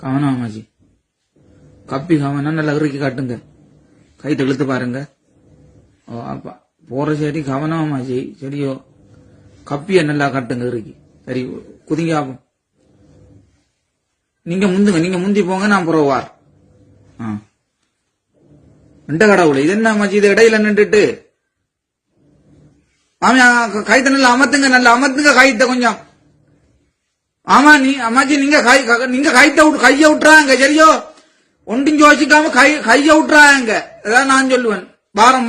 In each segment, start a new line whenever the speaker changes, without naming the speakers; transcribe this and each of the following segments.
கவனம் அம்மாஜி, கப்பி கவனம் நல்லா இறுக்கி காட்டுங்க, கைட்டு இழுத்து பாருங்க. அப்பா போற சரி கவனம் அம்மாஜி, சரியோ கப்பிய நல்லா கட்டுங்க இறுக்கி. சரி குதிங்க ஆகும். நீங்க முந்துங்க, நீங்க முந்தி போங்க, நான் புறவார். ரெண்ட கடவுளை இது என்ன அம்மாஜி, இது இடையில நின்றுட்டு மாமியா கைத்த நல்லா அமர்த்துங்க, நல்லா அமர்த்துங்க கைத்த கொஞ்சம். ஆமா நீ அம்மாச்சி நீங்க கைய விட்டுறாங்க சரியோ, ஒன்றும் யோசிக்காம கைய விட்டுறாங்க. அதான் நான் சொல்லுவேன்,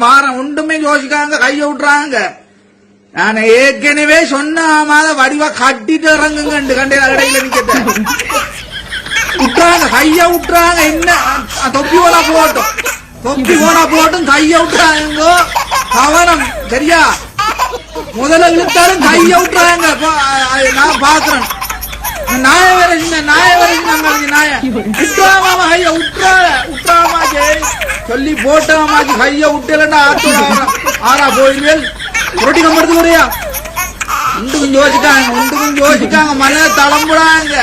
வாரம் ஒன்றுமே யோசிக்காங்க கைய விட்டுறாங்க. நான் ஏற்கனவே சொன்ன மாத வடிவா கட்டிட்டு இறங்குங்க கண்ட இடையில நிக்கட்ட விட்டுறாங்க, கைய விட்டுறாங்க. என்ன தொப்பி போனா போட்டும் கைய விட்டுறாங்க. கவனம் சரியா, முதல்ல இழுத்தாலும் கைய விட்டுறாங்க. நான் பாக்குறேன் நாய சொல்லி போட்டமாச்சு கைய விட்டலன்னா ஆறா போயிருவேல் புரட்டி கம்படுத்து வரையா. உண்டுக்கும் யோசிக்காங்க மன தளம்புடாங்க.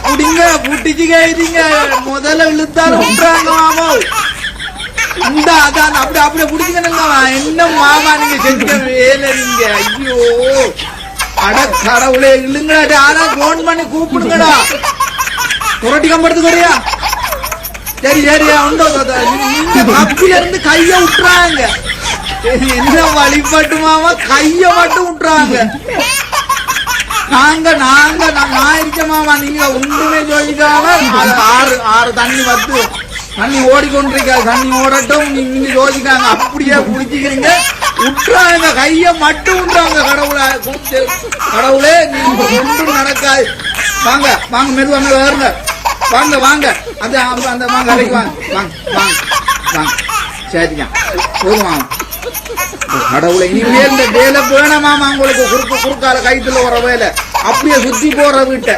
புடிங்க புட்டிச்சு கைதிங்க, முதல்ல இழுத்தாலும் விட்டுறாங்க மாமா. அந்த அதான் அப்படியே புடிச்சுக்கணுங்க. என்ன மாமா நீங்க செஞ்ச வேலை நீங்க, ஐயோ அட கடவுளே இல்லுங்கடா. ஆனா போன் பண்ணி கூப்பிடுங்கடா, புரட்டி கம்படுத்து வரையா. சரியா உண்டோ கப்பில இருந்து கைய விட்டுறாங்க. என்ன வழிபட்டு மாமா, கைய மட்டும் விட்டுறாங்க. நான் இருக்க மாமா, நீங்க ஒன்றுமே யோசிக்காம ஆறு தண்ணி ஓடிக்கொண்டிருக்கா, தண்ணி ஓடட்டும் நீங்க யோசிக்காங்க. அப்படியே குடிச்சுக்கிறீங்க, விட்டுறாங்க கைய மட்டும் விட்டுறாங்க. கடவுளே நீங்க ஒன்றும் நடக்காது. வாங்க மெதுவா வருங்க, வாங்க அந்த வாங்க அறைக்கு வாங்க. சரியா போதும் கடவுளை இனிமேல் இந்த வேலை வேணாமாமா உங்களுக்கு. குறுக்கால கைத்துல வர வேலை அப்படியே சுத்தி போற வீட்டை.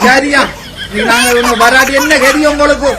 சரியா நாங்க வராது என்ன கறி உங்களுக்கு.